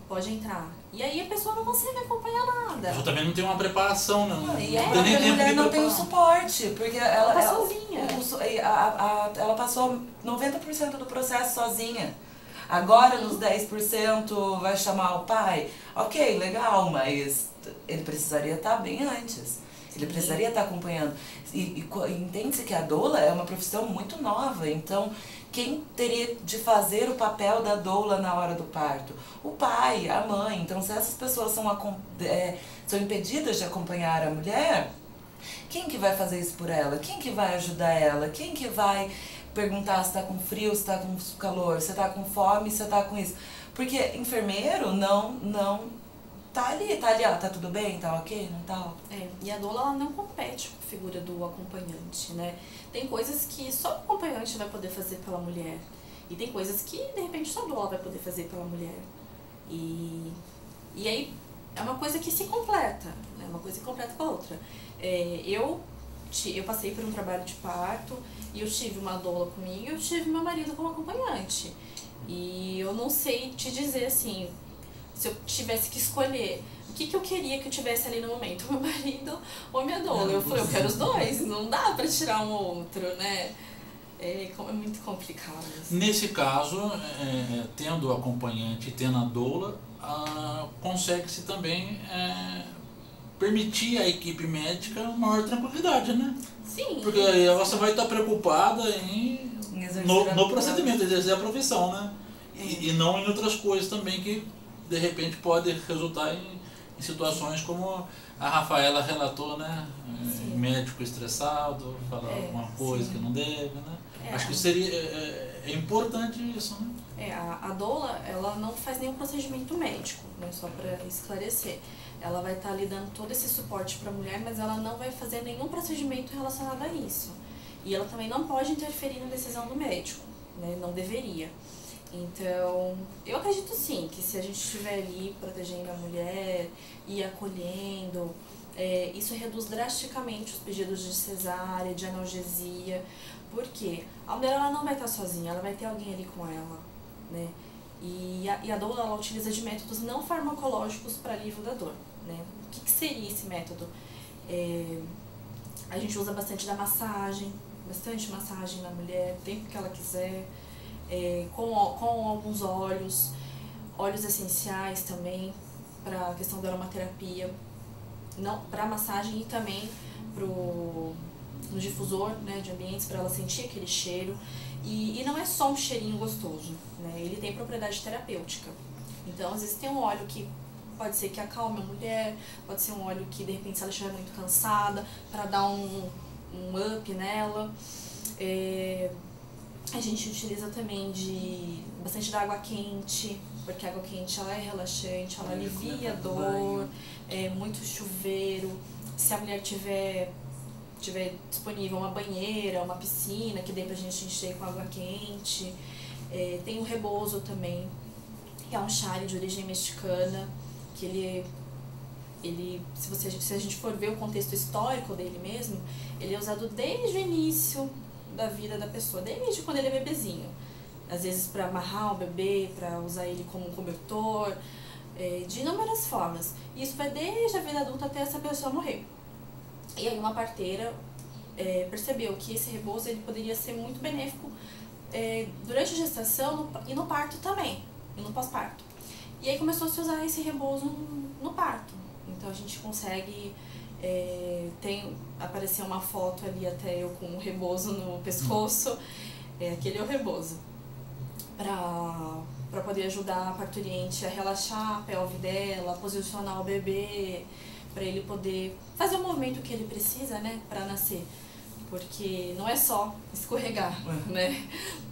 pode entrar. E aí a pessoa não consegue acompanhar nada. Eu também não tem uma preparação, não. E Não a tem nem tempo mulher de não tem o preparar. suporte, porque ela tá sozinha. Ela passou 90% do processo sozinha. Agora nos 10% vai chamar o pai. Ok, legal, mas ele precisaria estar bem antes. Ele precisaria estar acompanhando. E entende-se que a doula é uma profissão muito nova, então quem teria de fazer o papel da doula na hora do parto? O pai, a mãe. Então se essas pessoas são impedidas de acompanhar a mulher, quem que vai fazer isso por ela? Quem que vai ajudar ela? Quem que vai perguntar se está com frio, se está com calor, se está com fome, se está com isso? Porque enfermeiro não tá ali, ó, tá tudo bem, tá ok, não tá? E a doula ela não compete com a figura do acompanhante, né? Tem coisas que só o acompanhante vai poder fazer pela mulher. E tem coisas que, de repente, só a doula vai poder fazer pela mulher. E aí é uma coisa que se completa, né? Uma coisa que completa com a outra. Eu passei por um trabalho de parto e eu tive uma doula comigo e eu tive meu marido como acompanhante. E eu não sei te dizer assim, se eu tivesse que escolher o que eu queria que eu tivesse ali no momento, meu marido ou minha doula. Eu falei, eu quero os dois, não dá pra tirar um ou outro, né? É muito complicado. Assim. Nesse caso, tendo o acompanhante e tendo a doula, consegue-se também permitir à equipe médica maior tranquilidade, né? Sim. Porque aí você vai estar preocupada no procedimento, exercer a profissão, né? E não em outras coisas também que de repente pode resultar em situações como a Rafaela relatou, né? Médico estressado, falar alguma coisa sim. que não deve, né? Acho que seria importante isso, né? A doula, ela não faz nenhum procedimento médico, né? Só para esclarecer. Ela vai estar ali dando todo esse suporte para a mulher, mas ela não vai fazer nenhum procedimento relacionado a isso. E ela também não pode interferir na decisão do médico, né? Não deveria. Então, eu acredito sim, que se a gente estiver ali protegendo a mulher e acolhendo, isso reduz drasticamente os pedidos de cesárea, de analgesia, porque a mulher ela não vai estar sozinha, ela vai ter alguém ali com ela, né? E a doula ela utiliza de métodos não farmacológicos para alívio da dor, né? O que seria esse método? A gente usa bastante massagem na mulher, o tempo que ela quiser, com alguns óleos essenciais também, para a questão da aromaterapia, para massagem e também no difusor, né, de ambientes, para ela sentir aquele cheiro. E não é só um cheirinho gostoso, né? Ele tem propriedade terapêutica. Então, às vezes tem um óleo que pode ser que acalme a mulher, pode ser um óleo que, de repente, se ela estiver muito cansada, para dar um up nela. A gente utiliza também bastante da água quente, porque a água quente ela é relaxante, ela alivia a dor, muito chuveiro. Se a mulher tiver disponível uma banheira, uma piscina, que dê pra gente encher com água quente. Tem o rebozo também, que é um chale de origem mexicana, que ele se a gente for ver o contexto histórico dele mesmo, ele é usado desde o início da vida da pessoa, desde quando ele é bebezinho. Às vezes para amarrar o bebê, para usar ele como um cobertor, de inúmeras formas. E isso vai desde a vida adulta até essa pessoa morrer. E aí uma parteira percebeu que esse rebozo ele poderia ser muito benéfico durante a gestação e no parto também, e no pós-parto. E aí começou a se usar esse rebozo no parto. Então a gente consegue... apareceu uma foto ali até eu com um rebozo no pescoço. Aquele é o rebozo. Para poder ajudar a parturiente a relaxar a pelve dela, posicionar o bebê, para ele poder fazer o movimento que ele precisa, né, para nascer. Porque não é só escorregar, né?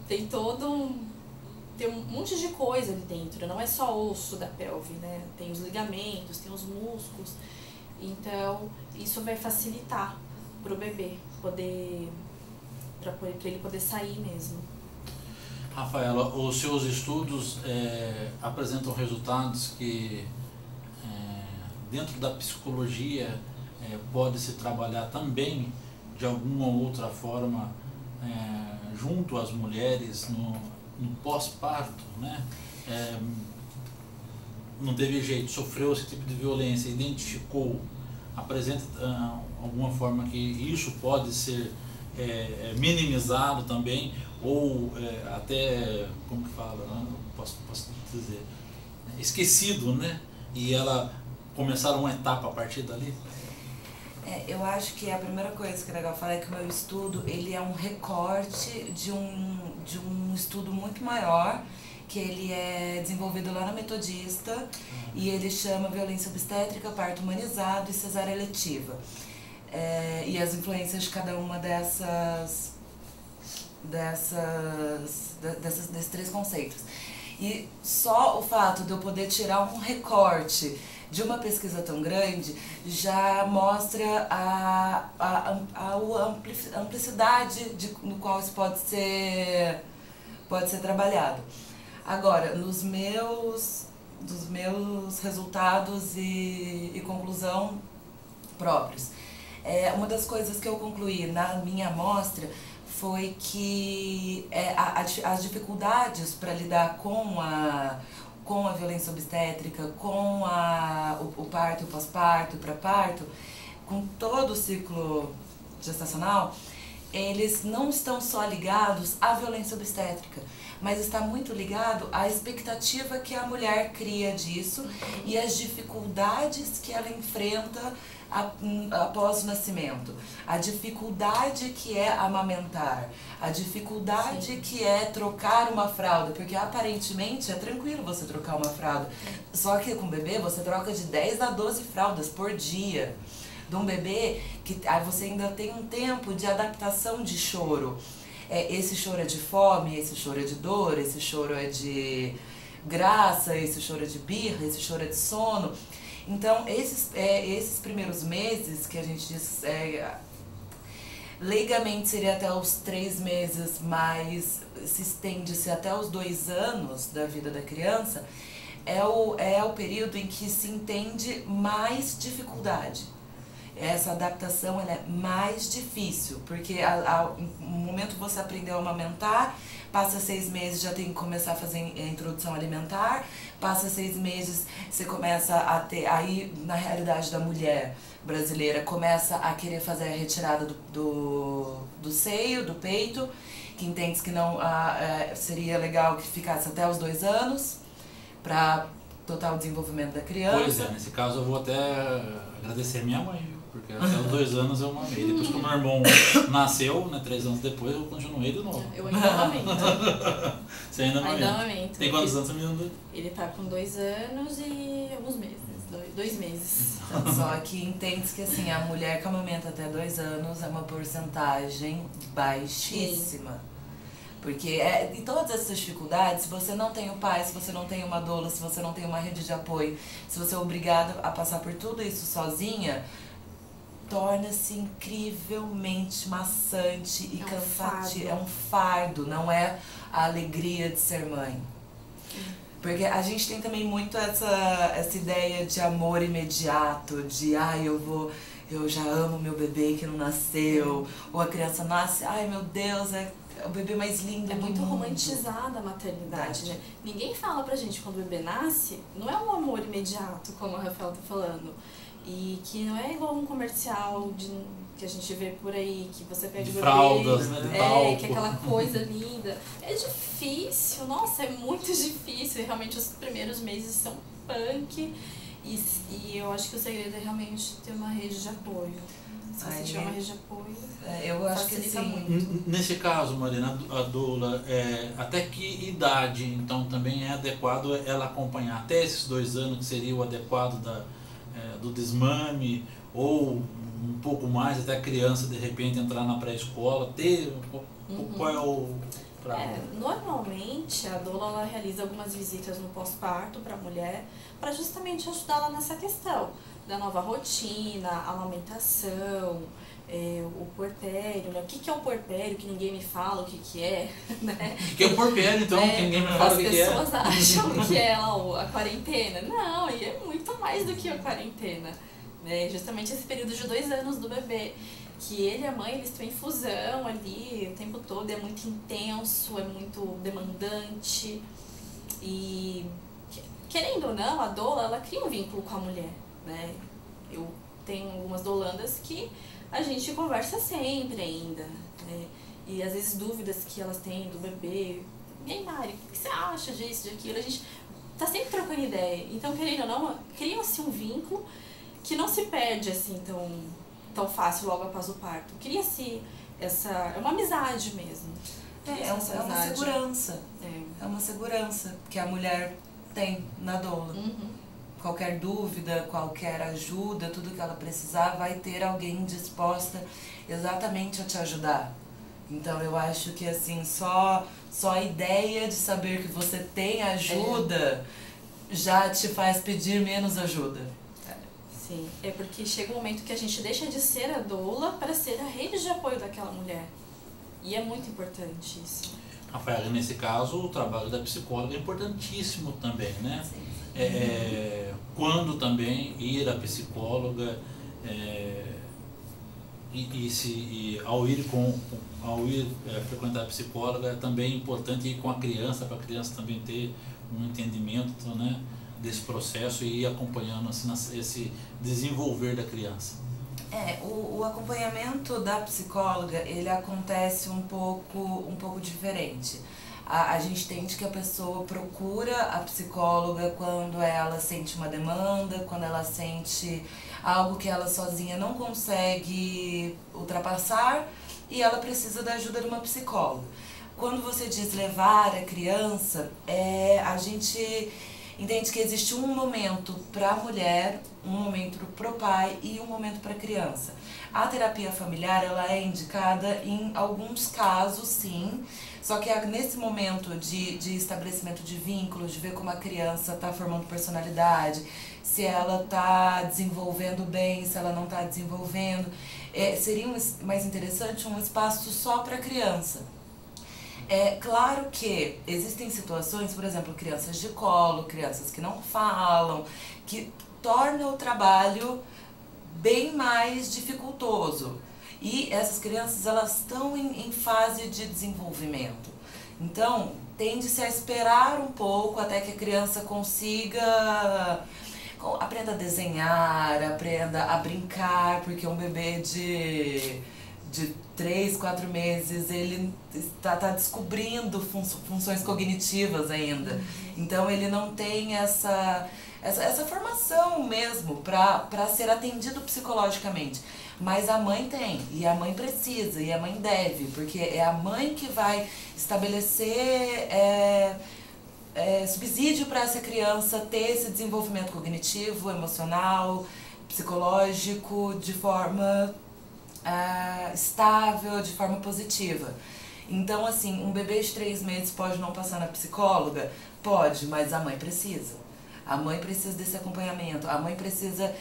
Tem tem um monte de coisa ali dentro, não é só osso da pelve, né? Tem os ligamentos, tem os músculos. Então, isso vai facilitar para o bebê para ele poder sair mesmo. Rafaela, os seus estudos apresentam resultados que dentro da psicologia pode-se trabalhar também de alguma ou outra forma junto às mulheres no pós-parto, né? não teve jeito, sofreu esse tipo de violência, identificou, apresenta alguma forma que isso pode ser minimizado também, ou até, como que fala, né? Posso dizer, esquecido, né? E ela começar uma etapa a partir dali? Eu acho que a primeira coisa que é legal falar é que o meu estudo, ele é um recorte de um estudo muito maior, que ele é desenvolvido lá na Metodista, e ele chama Violência Obstétrica, Parto Humanizado e Cesárea Eletiva. E as influências de cada uma desses três conceitos. E só o fato de eu poder tirar um recorte de uma pesquisa tão grande já mostra a amplicidade no qual isso pode ser trabalhado. Agora, dos meus resultados e conclusão próprios, uma das coisas que eu concluí na minha amostra foi que as dificuldades para lidar com a violência obstétrica, com o parto, o pós-parto, o pré-parto, com todo o ciclo gestacional, eles não estão só ligados à violência obstétrica, mas está muito ligado à expectativa que a mulher cria disso e às dificuldades que ela enfrenta após o nascimento, a dificuldade que é amamentar, a dificuldade Sim. que é trocar uma fralda, porque aparentemente é tranquilo você trocar uma fralda, só que com o bebê você troca de 10 a 12 fraldas por dia. De um bebê que aí você ainda tem um tempo de adaptação de choro. Esse choro é de fome, esse choro é de dor, esse choro é de graça, esse choro é de birra, esse choro é de sono. Então, esses primeiros meses, que a gente diz, leigamente seria até os 3 meses, mas se estende-se até os 2 anos da vida da criança, é o período em que se entende mais dificuldade. Essa adaptação ela é mais difícil, porque no momento que você aprendeu a amamentar, passa 6 meses, já tem que começar a fazer a introdução alimentar, passa 6 meses, você começa a ter, aí na realidade da mulher brasileira, começa a querer fazer a retirada do seio, do peito, que entende que não seria legal que ficasse até os 2 anos, para total desenvolvimento da criança. Pois é, nesse caso eu vou até agradecer minha mãe, porque até os 2 anos eu mamei. Depois que o meu irmão nasceu, né, 3 anos depois, eu continuei de novo. Eu ainda amamento. Você ainda amamenta? Tem quantos anos, menino? Ele tá com 2 anos e alguns meses. 2 meses. Só que entende que assim, a mulher que amamenta até 2 anos é uma porcentagem baixíssima. Sim. Porque em todas essas dificuldades, se você não tem o pai, se você não tem uma doula, se você não tem uma rede de apoio, se você é obrigada a passar por tudo isso sozinha, torna-se incrivelmente maçante e cansativo. É um fardo, não é a alegria de ser mãe. Porque a gente tem também muito essa ideia de amor imediato, de eu já amo meu bebê que não nasceu, ou a criança nasce, ai meu Deus, é o bebê mais lindo do mundo. É muito romantizada a maternidade, né? Ninguém fala pra gente quando o bebê nasce, não é um amor imediato, como a Rafael tá falando. E que não é igual um comercial que a gente vê por aí, que você pega o bebê, fraldas, né, de talco. Que é aquela coisa linda. É difícil, nossa, é muito difícil. E realmente os primeiros meses são punk. E eu acho que o segredo é realmente ter uma rede de apoio. Se você tiver uma rede de apoio, eu acho que sim. Muito. Nesse caso, Marina, a doula, até que idade, então, também é adequado ela acompanhar? Até esses 2 anos, que seria o adequado do desmame, ou um pouco mais, até a criança, de repente, entrar na pré-escola, qual é o prazo? Normalmente, a doula ela realiza algumas visitas no pós-parto para a mulher, para justamente ajudá-la nessa questão da nova rotina, a amamentação, o puerpério, né? O que é o puerpério, que ninguém me fala o que é, né? O que é o puerpério, então, que ninguém me fala o que é? As pessoas acham que é a quarentena. Não, e é muito mais do que a quarentena, né? Justamente esse período de 2 anos do bebê, que ele e a mãe, eles estão em fusão ali o tempo todo, é muito intenso, é muito demandante, e que querendo ou não, a doula, ela cria um vínculo com a mulher, né? Eu tenho algumas doulandas que a gente conversa sempre ainda, né? E às vezes dúvidas que elas têm do bebê. E aí, Mari, o que você acha disso, de aquilo? A gente tá sempre trocando ideia. Então, querendo ou não, cria-se um vínculo que não se perde assim tão fácil logo após o parto. Cria-se é uma amizade mesmo. É uma segurança. É uma segurança que a mulher tem na doula. Qualquer dúvida, qualquer ajuda, tudo que ela precisar, vai ter alguém disposta exatamente a te ajudar. Então eu acho que assim, só a ideia de saber que você tem ajuda já te faz pedir menos ajuda. Sim, é porque chega um momento que a gente deixa de ser a doula para ser a rede de apoio daquela mulher. E é muito importante isso. Rafaela, nesse caso, o trabalho da psicóloga é importantíssimo também, né? Sim. Quando também ir à psicóloga ao ir frequentar a psicóloga, é também importante ir com a criança, para a criança também ter um entendimento, né, desse processo e ir acompanhando assim, esse desenvolver da criança. O acompanhamento da psicóloga, ele acontece um pouco diferente. A gente entende que a pessoa procura a psicóloga quando ela sente uma demanda, quando ela sente algo que ela sozinha não consegue ultrapassar e ela precisa da ajuda de uma psicóloga. Quando você diz levar a criança, a gente entende que existe um momento para a mulher, um momento para o pai e um momento para a criança. A terapia familiar, ela é indicada em alguns casos, sim, só que nesse momento de estabelecimento de vínculos, de ver como a criança está formando personalidade, se ela está desenvolvendo bem, se ela não está desenvolvendo, seria mais interessante um espaço só para a criança. É claro que existem situações, por exemplo, crianças de colo, crianças que não falam, que tornam o trabalho bem mais dificultoso. E essas crianças, elas estão em fase de desenvolvimento. Então, tende-se a esperar um pouco até que a criança consiga... aprenda a desenhar, aprenda a brincar, porque um bebê de 3, 4 meses, ele está descobrindo funções cognitivas ainda. Então ele não tem essa formação mesmo para ser atendido psicologicamente. Mas a mãe tem, e a mãe precisa, e a mãe deve, porque é a mãe que vai estabelecer subsídio para essa criança ter esse desenvolvimento cognitivo, emocional, psicológico, de forma estável, de forma positiva. Então, assim, um bebê de 3 meses pode não passar na psicóloga? Pode, mas a mãe precisa. A mãe precisa desse acompanhamento, a mãe precisa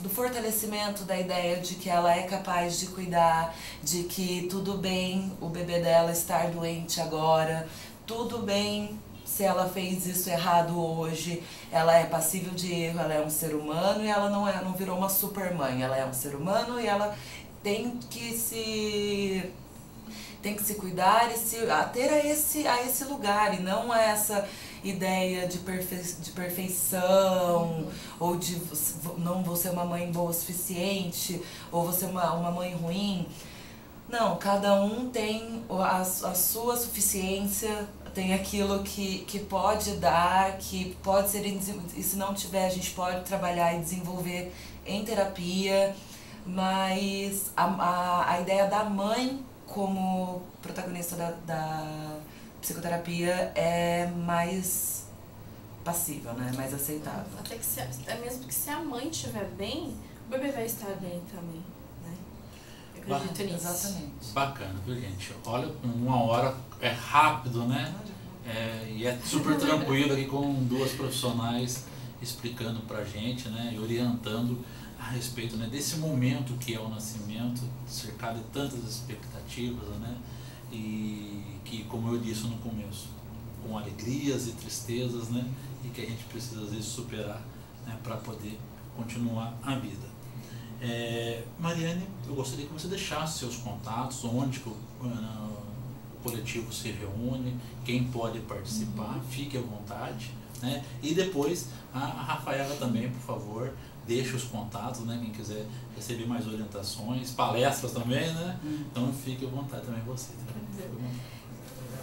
do fortalecimento da ideia de que ela é capaz de cuidar, de que tudo bem o bebê dela estar doente agora, tudo bem se ela fez isso errado hoje, ela é passível de erro, ela é um ser humano e ela não virou uma super mãe, ela é um ser humano e ela tem que se cuidar e ter a esse lugar, e não a essa ideia de perfeição, ou de não vou ser uma mãe boa o suficiente, ou vou ser uma mãe ruim. Não, cada um tem a sua suficiência, tem aquilo que pode dar, que pode ser, e se não tiver, a gente pode trabalhar e desenvolver em terapia, mas a ideia da mãe como protagonista da psicoterapia é mais passível, né? Mais aceitável. Até que mesmo que se a mãe estiver bem, o bebê vai estar bem também, né? Eu acredito nisso. Exatamente. Bacana, viu, gente? Olha, 1 hora é rápido, né? E é super tranquilo aqui com 2 profissionais explicando pra gente, né? E orientando a respeito, né, desse momento que é o nascimento, cercado de tantas expectativas, né? E que, como eu disse no começo, com alegrias e tristezas, né? E que a gente precisa às vezes superar, né, para poder continuar a vida. Mariane, eu gostaria que você deixasse seus contatos, onde que o coletivo se reúne, quem pode participar, fique à vontade, né? E depois a Rafaela também, por favor, deixe os contatos, né? Quem quiser receber mais orientações, palestras também, né? Então fique à vontade também você.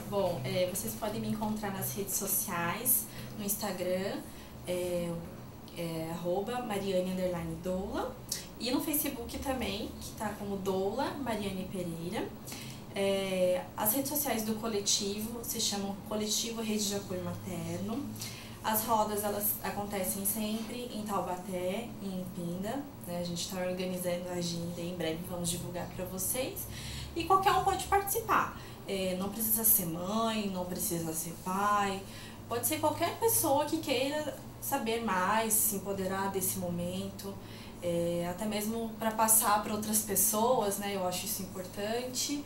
Bom, vocês podem me encontrar nas redes sociais, no Instagram, @Mariane_Doula, e no Facebook também, que está como Doula Mariane Pereira. As redes sociais do coletivo se chamam Coletivo Rede de Apoio Materno. As rodas, elas acontecem sempre em Taubaté e em Pinda, né? A gente está organizando a agenda e em breve vamos divulgar para vocês. E qualquer um pode participar. Não precisa ser mãe, não precisa ser pai, pode ser qualquer pessoa que queira saber mais, se empoderar desse momento, até mesmo para passar para outras pessoas, né? Eu acho isso importante.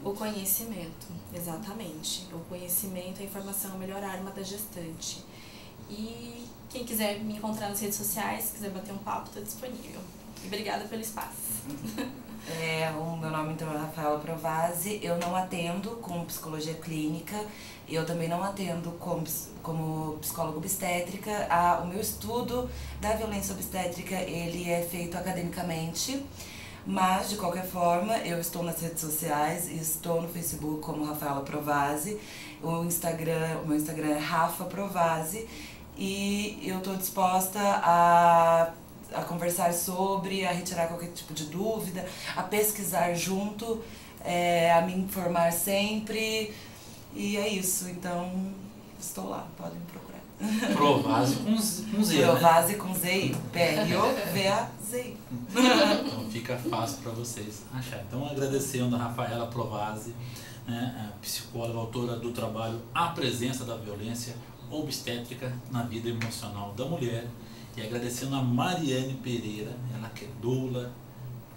O conhecimento, exatamente. O conhecimento, a informação é a melhor arma da gestante. E quem quiser me encontrar nas redes sociais, quiser bater um papo, estou disponível. Obrigada pelo espaço. O meu nome então é Rafaela Provasi. Eu não atendo com psicologia clínica, eu também não atendo como psicóloga obstétrica. O meu estudo da violência obstétrica, ele é feito academicamente, mas de qualquer forma eu estou nas redes sociais, estou no Facebook como Rafaela Provasi, o meu Instagram é Rafa Provasi, e eu estou disposta a conversar sobre, a retirar qualquer tipo de dúvida, a pesquisar junto, a me informar sempre, e é isso. Então, estou lá, podem procurar. Provasi com Z, Provasi, né? Com Z, P-R-O-V-A-Z. Então fica fácil para vocês achar. Então, agradecendo a Rafaela Provasi, né, a psicóloga, autora do trabalho A Presença da Violência Obstétrica na Vida Emocional da Mulher, e agradecendo a Mariane Pereira, ela que é doula,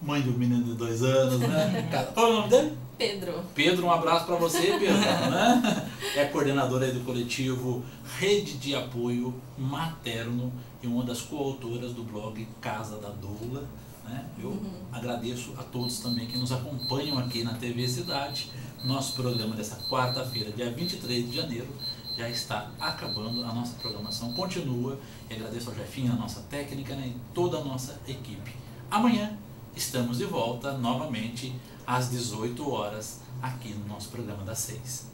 mãe de um menino de 2 anos, né? Qual é o nome dele? Pedro. Pedro, um abraço para você, Pedro, né? É coordenadora aí do coletivo Rede de Apoio Materno e uma das coautoras do blog Casa da Doula, né? Eu agradeço a todos também que nos acompanham aqui na TV Cidade. Nosso programa dessa quarta-feira, dia 23 de janeiro, já está acabando, a nossa programação continua, e agradeço ao Jefinho, a nossa técnica, né, e toda a nossa equipe. Amanhã estamos de volta novamente às 18 horas aqui no nosso programa das 6.